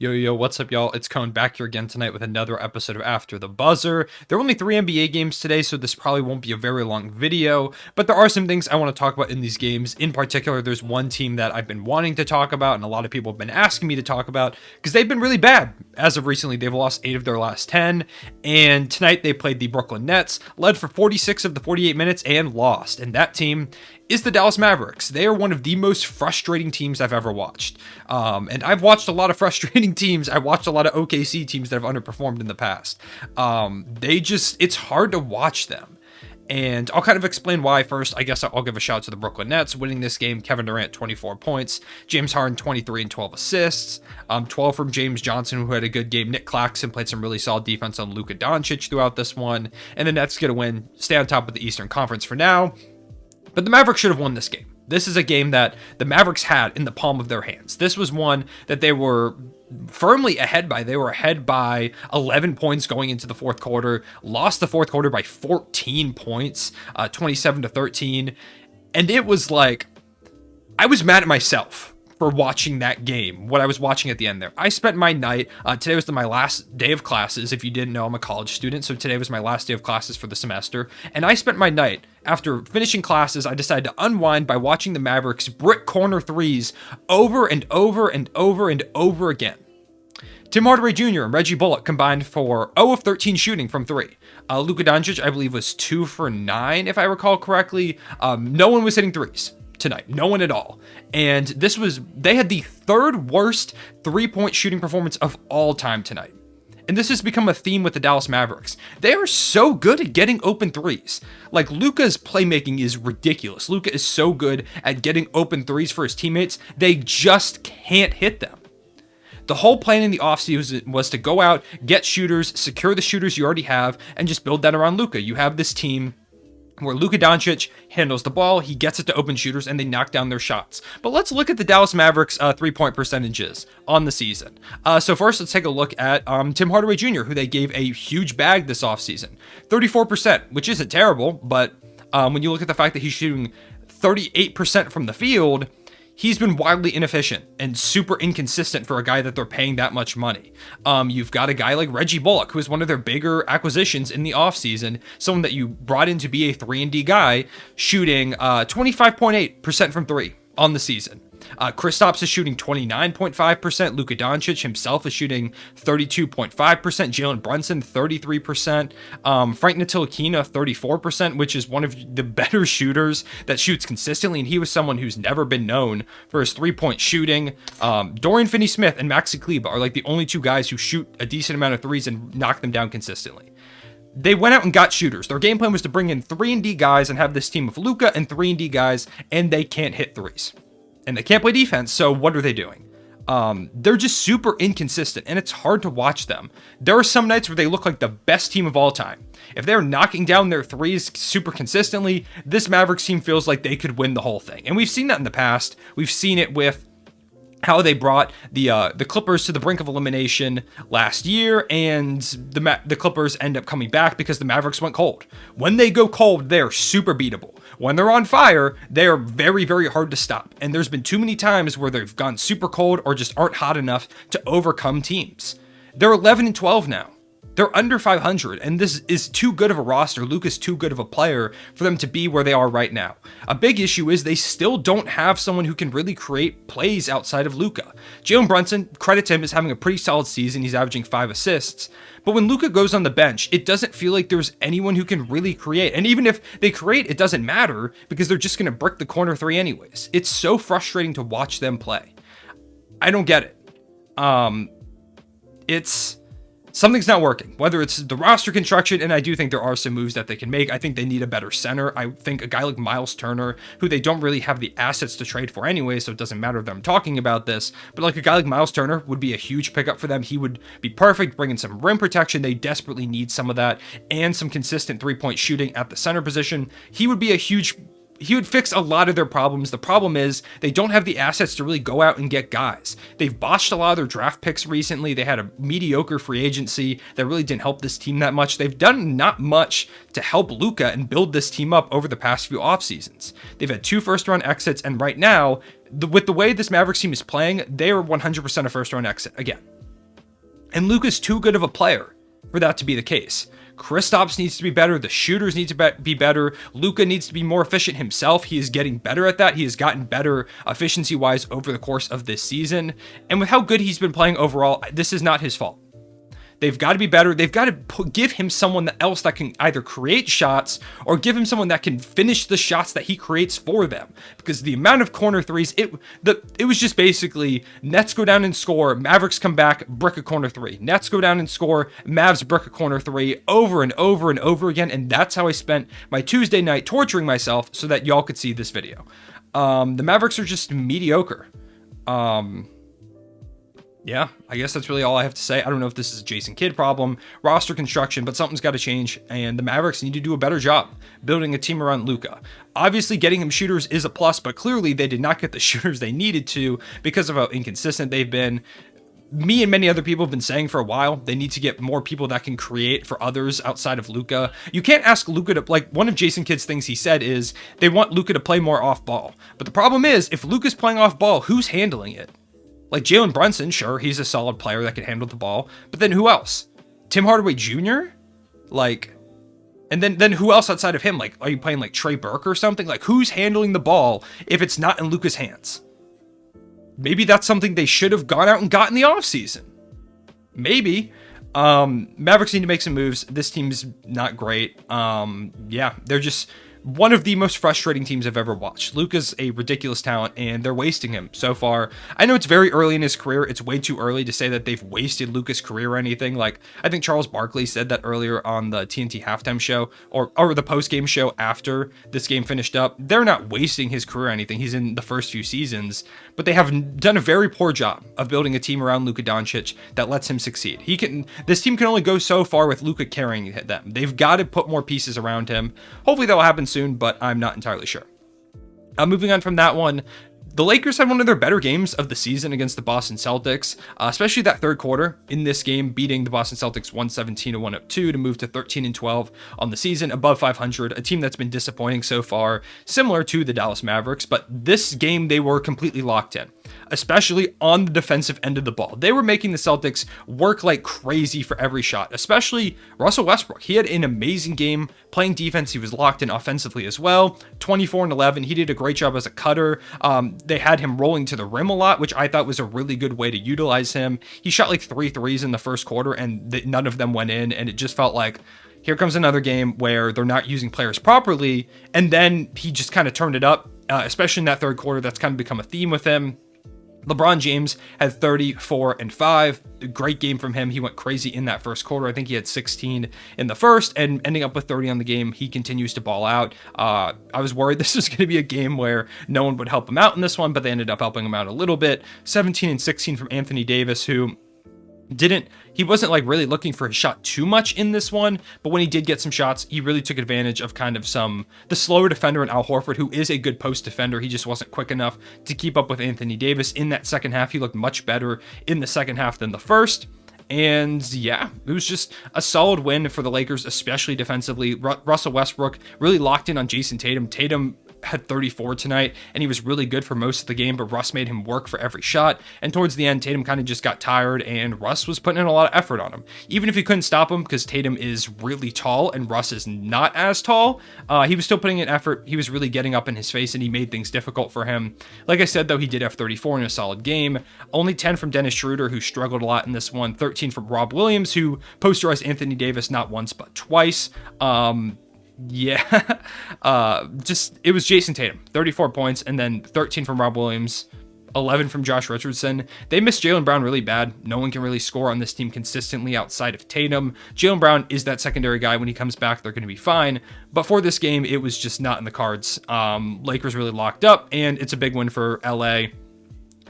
Yo, what's up, y'all? It's Cone back here again tonight with another episode of After the Buzzer. There are only 3 NBA games today, so this probably won't be a very long video, but there are some things I want to talk about in these games. In particular, there's one team that I've been wanting to talk about, and a lot of people have been asking me to talk about, because they've been really bad. As of recently, they've lost 8 of their last 10, and tonight they played the Brooklyn Nets, led for 46 of the 48 minutes, and lost. And that team is the Dallas Mavericks. They are one of the most frustrating teams I've ever watched. And I've watched a lot of frustrating teams. I watched a lot of OKC teams that have underperformed in the past. It's hard to watch them. And I'll kind of explain why first. I guess I'll give a shout to the Brooklyn Nets winning this game. Kevin Durant, 24 points. James Harden, 23 and 12 assists. 12 from James Johnson, who had a good game. Nick Claxton played some really solid defense on Luka Doncic throughout this one. And the Nets get a win, stay on top of the Eastern Conference for now. But the Mavericks should have won this game. This is a game that the Mavericks had in the palm of their hands. This was one that they were firmly ahead by. They were ahead by 11 points going into the fourth quarter, lost the fourth quarter by 14 points, 27-13. And it was like, I was mad at myself for watching that game, what I was watching at the end there. I spent my night, today was my last day of classes. If you didn't know, I'm a college student, so today was my last day of classes for the semester. And I spent my night, after finishing classes, I decided to unwind by watching the Mavericks brick corner threes over and over and over and over again. Tim Hardaway Jr. and Reggie Bullock combined for 0 of 13 shooting from 3. Luka Doncic, I believe, was 2 for 9, if I recall correctly. No one was hitting threes tonight. No one at all. And they had the third worst 3-point shooting performance of all time tonight. And this has become a theme with the Dallas Mavericks. They are so good at getting open threes. Like, Luka's playmaking is ridiculous. Luka is so good at getting open threes for his teammates. They just can't hit them. The whole plan in the offseason was to go out, get shooters, secure the shooters you already have, and just build that around Luka. You have this team where Luka Doncic handles the ball, he gets it to open shooters, and they knock down their shots. But let's look at the Dallas Mavericks' three-point percentages on the season. So first, let's take a look at Tim Hardaway Jr., who they gave a huge bag this offseason. 34%, which isn't terrible, but when you look at the fact that he's shooting 38% from the field, he's been wildly inefficient and super inconsistent for a guy that they're paying that much money. You've got a guy like Reggie Bullock, who is one of their bigger acquisitions in the offseason, someone that you brought in to be a 3-and-D guy, shooting 25.8% from 3 on the season. Kristaps is shooting 29.5%. Luka Doncic himself is shooting 32.5%. Jalen Brunson, 33%. Frank Ntilikina, 34%, which is one of the better shooters that shoots consistently. And he was someone who's never been known for his 3-point shooting. Dorian Finney-Smith and Maxi Kleber are like the only 2 guys who shoot a decent amount of threes and knock them down consistently. They went out and got shooters. Their game plan was to bring in 3-and-D guys and have this team of Luka and 3-and-D guys, and they can't hit threes. And they can't play defense, so what are they doing? They're just super inconsistent, and it's hard to watch them. There are some nights where they look like the best team of all time. If they're knocking down their threes super consistently, this Mavericks team feels like they could win the whole thing. And we've seen that in the past. We've seen it with how they brought the Clippers to the brink of elimination last year, and the Clippers end up coming back because the Mavericks went cold. When they go cold, they're super beatable. When they're on fire, they are very, very hard to stop. And there's been too many times where they've gone super cold or just aren't hot enough to overcome teams. They're 11 and 12 now. They're under 500, and this is too good of a roster. Luka's too good of a player for them to be where they are right now. A big issue is they still don't have someone who can really create plays outside of Luka. Jalen Brunson, credit to him, is having a pretty solid season. He's averaging 5 assists. But when Luka goes on the bench, it doesn't feel like there's anyone who can really create. And even if they create, it doesn't matter because they're just going to brick the corner 3 anyways. It's so frustrating to watch them play. I don't get it. Something's not working, whether it's the roster construction, and I do think there are some moves that they can make. I think they need a better center. I think a guy like Miles Turner, who they don't really have the assets to trade for anyway, so it doesn't matter that I'm talking about this, but like a guy like Miles Turner would be a huge pickup for them. He would be perfect, bringing some rim protection. They desperately need some of that, and some consistent 3-point shooting at the center position. He would fix a lot of their problems. The problem is they don't have the assets to really go out and get guys. They've botched a lot of their draft picks recently. They had a mediocre free agency that really didn't help this team that much. They've done not much to help Luka and build this team up over the past few off seasons. They've had 2 first-round exits, and right now, with the way this Mavericks team is playing, they are 100% a first-round exit again. And Luka's too good of a player for that to be the case. Kristaps needs to be better. The shooters need to be better. Luka needs to be more efficient himself. He is getting better at that. He has gotten better efficiency-wise over the course of this season. And with how good he's been playing overall, this is not his fault. They've got to be better. They've got to give him someone else that can either create shots or give him someone that can finish the shots that he creates for them. Because the amount of corner threes, it was just basically Nets go down and score, Mavericks come back, brick a corner three. Nets go down and score, Mavs brick a corner three over and over and over again. And that's how I spent my Tuesday night torturing myself so that y'all could see this video. The Mavericks are just mediocre. Yeah, I guess that's really all I have to say. I don't know if this is a Jason Kidd problem, roster construction, but something's got to change, and the Mavericks need to do a better job building a team around Luka. Obviously, getting him shooters is a plus, but clearly they did not get the shooters they needed to because of how inconsistent they've been. Me and many other people have been saying for a while, they need to get more people that can create for others outside of Luka. You can't ask Luka to, like, one of Jason Kidd's things he said is they want Luka to play more off ball. But the problem is, if Luka's playing off ball, who's handling it? Like Jalen Brunson, sure, he's a solid player that can handle the ball. But then who else? Tim Hardaway Jr.? Like, and then who else outside of him? Like, are you playing like Trey Burke or something? Like, who's handling the ball if it's not in Luka's hands? Maybe that's something they should have gone out and got in the offseason. Maybe. Mavericks need to make some moves. This team's not great. Yeah, they're just one of the most frustrating teams I've ever watched. Luka's a ridiculous talent, and they're wasting him so far. I know it's very early in his career. It's way too early to say that they've wasted Luka's career or anything. Like, I think Charles Barkley said that earlier on the TNT halftime show, or the post-game show after this game finished up. They're not wasting his career or anything. He's in the first few seasons, but they have done a very poor job of building a team around Luka Doncic that lets him succeed. This team can only go so far with Luka carrying them. They've got to put more pieces around him. Hopefully that will happen soon, but I'm not entirely sure. Moving on from that one, the Lakers had one of their better games of the season against the Boston Celtics, especially that third quarter in this game, beating the Boston Celtics 117-102 to move to 13-12 on the season, above 500, a team that's been disappointing so far, similar to the Dallas Mavericks, but this game they were completely locked in, especially on the defensive end of the ball. They were making the Celtics work like crazy for every shot, especially Russell Westbrook. He had an amazing game playing defense. He was locked in offensively as well, 24-11. He did a great job as a cutter. They had him rolling to the rim a lot, which I thought was a really good way to utilize him. He shot like 3 threes in the first quarter, and none of them went in, and it just felt like, here comes another game where they're not using players properly, and then he just kind of turned it up, especially in that third quarter. That's kind of become a theme with him. LeBron James had 34-5. A great game from him. He went crazy in that first quarter. I think he had 16 in the first and ending up with 30 on the game. He continues to ball out. I was worried this was going to be a game where no one would help him out in this one, but they ended up helping him out a little bit. 17 and 16 from Anthony Davis, who he wasn't like really looking for his shot too much in this one, but when he did get some shots, he really took advantage of kind of the slower defender in Al Horford, who is a good post defender. He just wasn't quick enough to keep up with Anthony Davis in that second half. He looked much better in the second half than the first. And yeah, it was just a solid win for the Lakers, especially defensively. Russell Westbrook really locked in on Jason Tatum. Tatum had 34 tonight, and he was really good for most of the game, but Russ made him work for every shot. And towards the end, Tatum kind of just got tired, and Russ was putting in a lot of effort on him. Even if he couldn't stop him, because Tatum is really tall and Russ is not as tall, he was still putting in effort. He was really getting up in his face, and he made things difficult for him. Like I said, though, he did have 34 in a solid game. Only 10 from Dennis Schroeder, who struggled a lot in this one. 13 from Rob Williams, who posterized Anthony Davis not once but twice. Yeah, it was Jason Tatum, 34 points, and then 13 from Rob Williams, 11 from Josh Richardson. They missed Jaylen Brown really bad. No one can really score on this team consistently outside of Tatum. Jaylen Brown is that secondary guy. When he comes back, they're going to be fine. But for this game, it was just not in the cards. Lakers really locked up, and it's a big win for LA.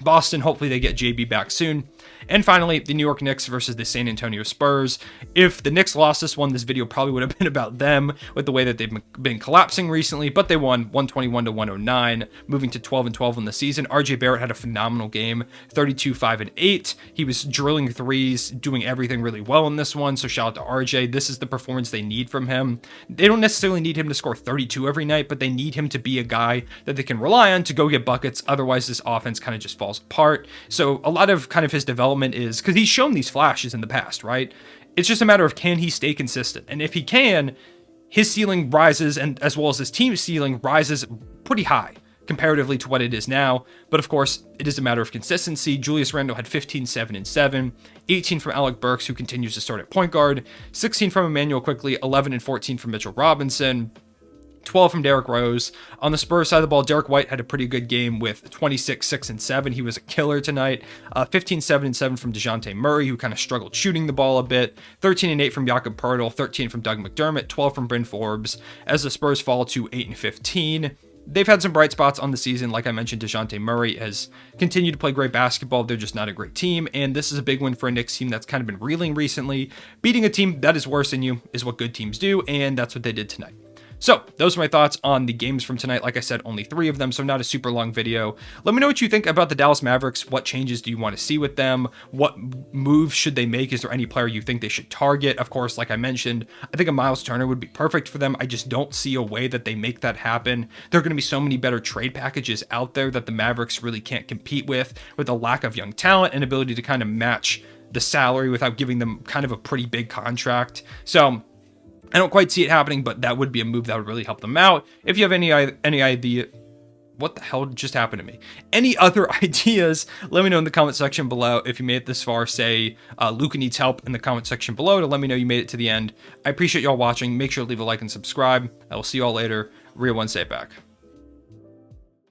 Boston, hopefully they get JB back soon. And finally, the New York Knicks versus the San Antonio Spurs. If the Knicks lost this one, this video probably would have been about them with the way that they've been collapsing recently, but they won 121-109, moving to 12-12 in the season. RJ Barrett had a phenomenal game, 32-5-8. He was drilling threes, doing everything really well in this one, so shout out to RJ. This is the performance they need from him. They don't necessarily need him to score 32 every night, but they need him to be a guy that they can rely on to go get buckets. Otherwise, this offense kind of just falls apart. So a lot of kind of his development development is, because he's shown these flashes in the past, right? It's just a matter of, can he stay consistent? And if he can, his ceiling rises, and as well as his team's ceiling rises pretty high comparatively to what it is now. But of course, it is a matter of consistency. Julius Randle had 15, 7, and 7, 18 from Alec Burks, who continues to start at point guard, 16 from Emmanuel Quickley, 11 and 14 from Mitchell Robinson, 12 from Derrick Rose. On the Spurs side of the ball, Derek White had a pretty good game with 26, 6, and 7. He was a killer tonight. 15, 7, and 7 from DeJounte Murray, who kind of struggled shooting the ball a bit. 13 and 8 from Jakob Poeltl, 13 from Doug McDermott, 12 from Bryn Forbes, as the Spurs fall to 8 and 15. They've had some bright spots on the season. Like I mentioned, DeJounte Murray has continued to play great basketball. They're just not a great team, and this is a big win for a Knicks team that's kind of been reeling recently. Beating a team that is worse than you is what good teams do, and that's what they did tonight. So those are my thoughts on the games from tonight. Like I said, only 3 of them, so not a super long video. Let me know what you think about the Dallas Mavericks. What changes do you want to see with them? What moves should they make? Is there any player you think they should target? Of course, like I mentioned, I think a Miles Turner would be perfect for them. I just don't see a way that they make that happen. There are going to be so many better trade packages out there that the Mavericks really can't compete with a lack of young talent and ability to kind of match the salary without giving them kind of a pretty big contract. So I don't quite see it happening, but that would be a move that would really help them out. If you have any idea, what the hell just happened to me? Any other ideas, let me know in the comment section below. If you made it this far, say Luca needs help in the comment section below to let me know you made it to the end. I appreciate y'all watching. Make sure to leave a like and subscribe. I will see y'all later. Real One, say it back.